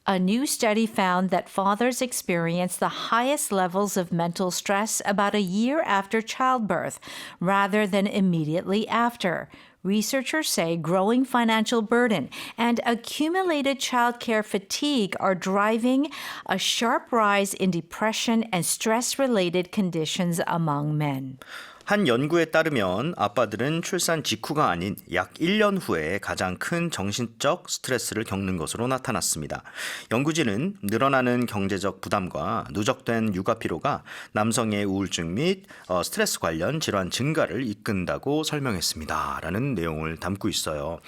A new study found that fathers experience the highest levels of mental stress about a year after childbirth rather than immediately after. Researchers say growing financial burden and accumulated childcare fatigue are driving a sharp rise in depression and stress-related conditions among men. 한 연구에 따르면 아빠들은 출산 직후가 아닌 약 1년 후에 가장 큰 정신적 스트레스를 겪는 것으로 나타났습니다. 연구진은 늘어나는 경제적 부담과 누적된 육아 피로가 남성의 우울증 및 스트레스 관련 질환 증가를 이끈다고 설명했습니다. 라는 내용을 담고 있어요.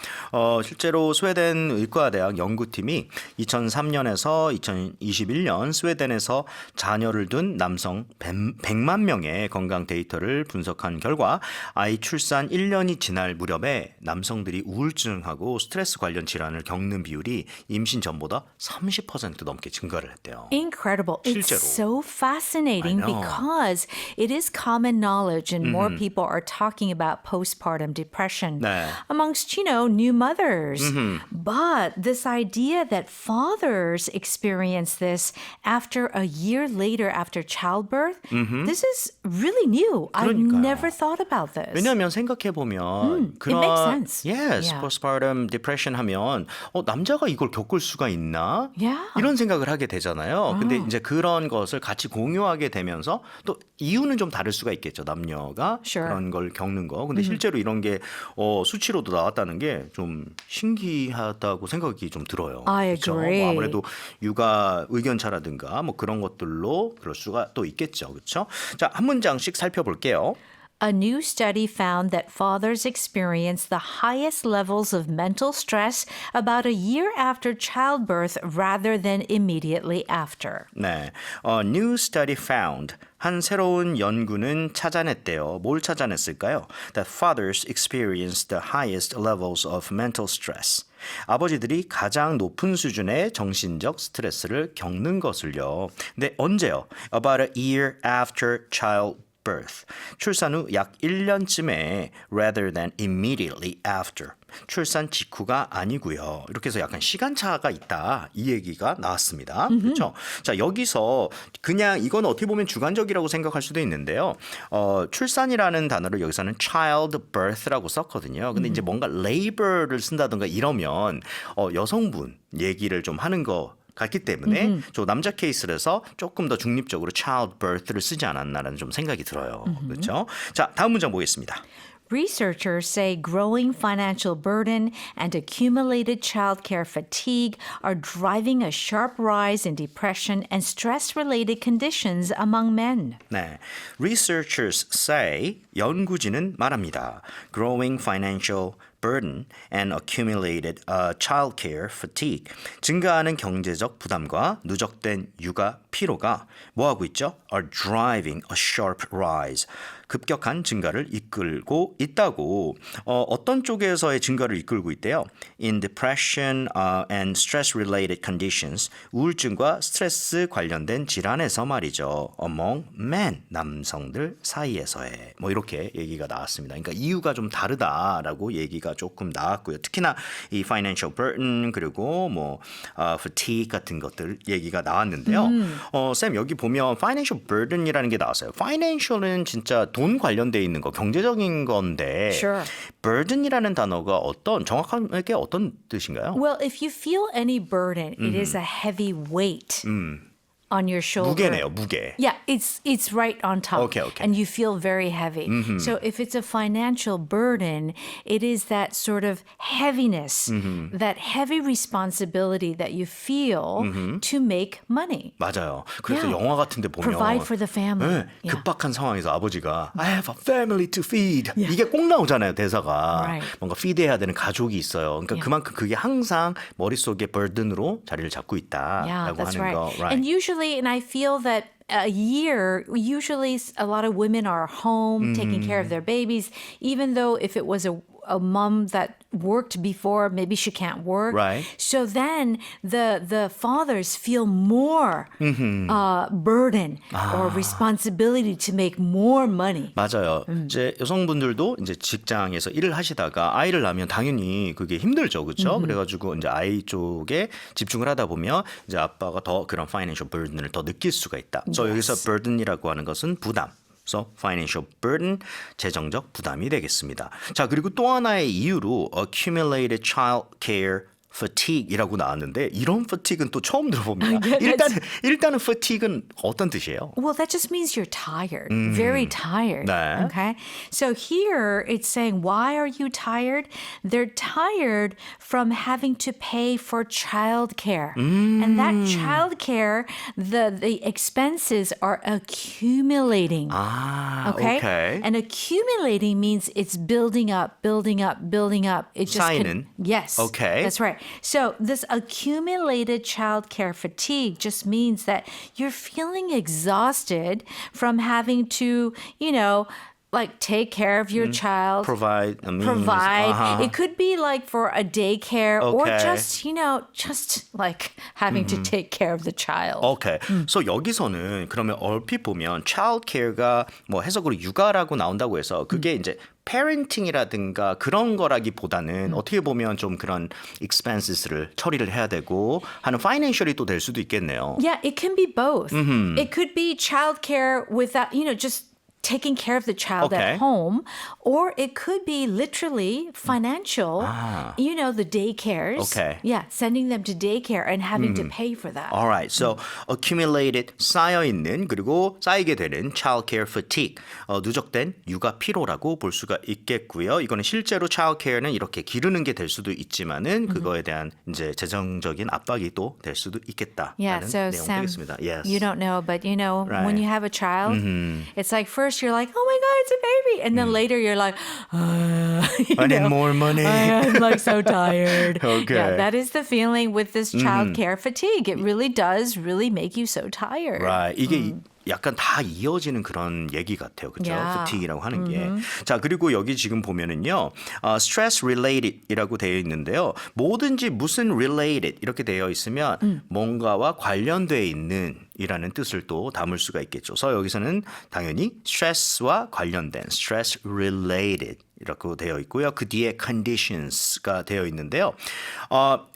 실제로 스웨덴 의과대학 연구팀이 2003년에서 2021년 스웨덴에서 자녀를 둔 남성 100만 명의 건강 데이터를 분석한 결과 아이 출산 1년이 지날 무렵에 남성들이 우울증하고 스트레스 관련 질환을 겪는 비율이 임신 전보다 30% 넘게 증가를 했대요. Incredible. 실제로. It's so fascinating I know. because it is common knowledge and more people are talking about postpartum depression 네. amongst, new mothers. But this idea that fathers experience this after a year later after childbirth, this is really new. I've 그러니까요. never thought about this. 왜냐하면 생각해보면 it makes sense. Yes, Yeah. postpartum depression 하면 남자가 이걸 겪을 수가 있나? Yeah. 이런 생각을 하게 되잖아요. 근데 이제 그런 것을 같이 공유하게 되면서 또 이유는 좀 다를 수가 있겠죠. 남녀가 Sure. 그런 걸 겪는 거. 근데 실제로 이런 게 수치로도 나왔다는 게 좀 신기하다고 생각이 좀 들어요. I 그렇죠? agree. 아무래도 육아 의견차라든가 뭐 그런 것들로 그럴 수가 또 있겠죠. 그렇죠? 자, 한 문장씩 살펴볼게요. A new study found that fathers experience the highest levels of mental stress about a year after childbirth rather than immediately after. 네, A new study found 한 새로운 연구는 찾아냈대요. 뭘 찾아냈을까요? That fathers experience the highest levels of mental stress. 아버지들이 가장 높은 수준의 정신적 스트레스를 겪는 것을요. 근데 언제요? About a year after childbirth. 출산 후 약 1년쯤에 rather than immediately after. 출산 직후가 아니고요. 이렇게 해서 약간 시간차가 있다. 이 얘기가 나왔습니다. 그렇죠? 자, 여기서 그냥 이건 어떻게 보면 주관적이라고 생각할 수도 있는데요. 출산이라는 단어를 여기서는 childbirth라고 썼거든요. 근데 이제 뭔가 labor를 쓴다든가 이러면 여성분 얘기를 좀 하는 거 같기 때문에 저 남자 케이스에서 조금 더 중립적으로 childbirth를 쓰지 않았나라는 좀 생각이 들어요. 그렇죠? 자, 다음 문장 보겠습니다. Researchers say growing financial burden and accumulated childcare fatigue are driving a sharp rise in depression and stress-related conditions among men. 네, researchers say 연구진은 말합니다. Growing financial burden and accumulated childcare fatigue. 증가하는 경제적 부담과 누적된 육아 피로가 뭐하고 있죠? Are driving a sharp rise. 급격한 증가를 이끌고 있다고. 어떤 쪽에서의 증가를 이끌고 있대요? In depression and stress-related conditions. 우울증과 스트레스 관련된 질환에서 말이죠. Among men. 남성들 사이에서의. 뭐 이렇게 얘기가 나왔습니다. 그러니까 이유가 좀 다르다라고 얘기가 조금 나왔고요. 특히나 이 financial burden 그리고 뭐 fatigue 같은 것들 얘기가 나왔는데요. 쌤 여기 보면 financial burden이라는 게 나왔어요. financial은 진짜 돈 관련돼 있는 거 경제적인 건데 Sure. burden이라는 단어가 정확하게 어떤 뜻인가요? Well, if you feel any burden, it is a heavy weight on your shoulder. 무게네요, 무게. Yeah, it's right on top. Okay. And you feel very heavy. So if it's a financial burden, it is that sort of heaviness, that heavy responsibility that you feel to make money. 맞아요. 그래서 Yeah. 영화 같은 데 보면 Provide for the family. 네, 급박한 상황에서 아버지가 I have a family to feed. 이게 꼭 나오잖아요, 대사가. Right. 뭔가 feed해야 되는 가족이 있어요. 그러니까 Yeah. 그만큼 그게 항상 머릿속에 burden으로 자리를 잡고 Yeah, 있다라고 that's 하는 right. 거. Right. And I feel that a year, usually a lot of women are home taking care of their babies, even though if it was a mom that worked before, maybe she can't work. Right. So then the fathers feel more burden or responsibility to make more money. 맞아요. 이제 여성분들도 이제 직장에서 일을 하시다가 아이를 낳으면 당연히 그게 힘들죠. 그렇죠? 그래가지고 이제 아이 쪽에 집중을 하다 보면 이제 아빠가 더 그런 financial burden을 더 느낄 수가 있다. 그래서 여기서 burden이라고 하는 것은 부담. 그래서 financial burden, 재정적 부담이 되겠습니다. 자, 그리고 또 하나의 이유로 accumulated child care fatigue이라고 나왔는데 이런 fatigue는 또 처음 들어봅니다. 일단은 fatigue는 어떤 뜻이에요? Well, that just means you're tired, very tired. 네. Okay. So here it's saying, why are you tired? They're tired from having to pay for childcare. And that childcare, the expenses are accumulating. 아, Okay? And accumulating means it's building up, building up, building up. It just 쌓이는. yes. Okay. That's right. So this accumulated childcare fatigue just means that you're feeling exhausted from having to, like take care of your child. provide a means. Provide. 아하. It could be like for a daycare or Okay. just like having to take care of the child. 오케이. 그래서 여기서는 그러면 얼핏 보면 child care가 뭐 해석으로 육아라고 나온다고 해서 그게 이제 parenting이라든가 그런 거라기보다는 어떻게 보면 좀 그런 expenses를 처리를 해야 되고 하는 financial이 또 될 수도 있겠네요. Yeah, it can be both. It could be childcare without, just taking care of the child Okay. at home, or it could be literally financial, the daycares. Okay. Yeah, sending them to daycare and having to pay for that. Alright, so accumulated 쌓여있는 그리고 쌓이게 되는 childcare fatigue 누적된 육아 피로라고 볼 수가 있겠고요. 이거는 실제로 childcare는 이렇게 기르는 게 될 수도 있지만은 그거에 대한 이제 재정적인 압박이 또 될 수도 있겠다라는 Yeah, so 내용 Sam, 되겠습니다. Yes. you don't know, but when Right. you have a child, it's like first you're like, oh my God, it's a baby. And then later you're like, I need more money. I'm like so tired. Okay. Yeah, that is the feeling with this child care fatigue. It really does really make you so tired. Right. 이게 약간 다 이어지는 그런 얘기 같아요. 그렇죠? Yeah. fatigue이라고 하는 게. 자, 그리고 여기 지금 보면은요. stress related이라고 되어 있는데요. 뭐든지 무슨 related 이렇게 되어 있으면 뭔가와 관련되어 있는 이라는 뜻을 또 담을 수가 있겠죠. 그래서 여기서는 당연히 stress와 관련된 stress related 이라고 되어 있고요. 그 뒤에 conditions가 되어 있는데요.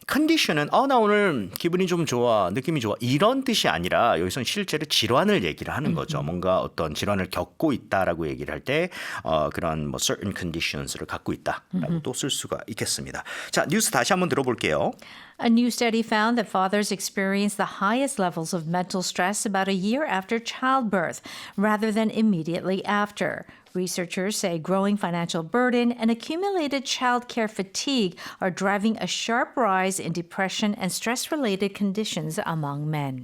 condition은 나 오늘 기분이 좀 좋아, 느낌이 좋아 이런 뜻이 아니라 여기서는 실제로 질환을 얘기를 하는 거죠. 뭔가 어떤 질환을 겪고 있다라고 얘기를 할 때 그런 뭐 certain conditions를 갖고 있다라고 또 쓸 수가 있겠습니다. 자, 뉴스 다시 한번 들어볼게요. A new study found that fathers experience the highest levels of mental stress about a year after childbirth rather than immediately after. Researchers say growing financial burden and accumulated childcare fatigue are driving a sharp rise in depression and stress-related conditions among men.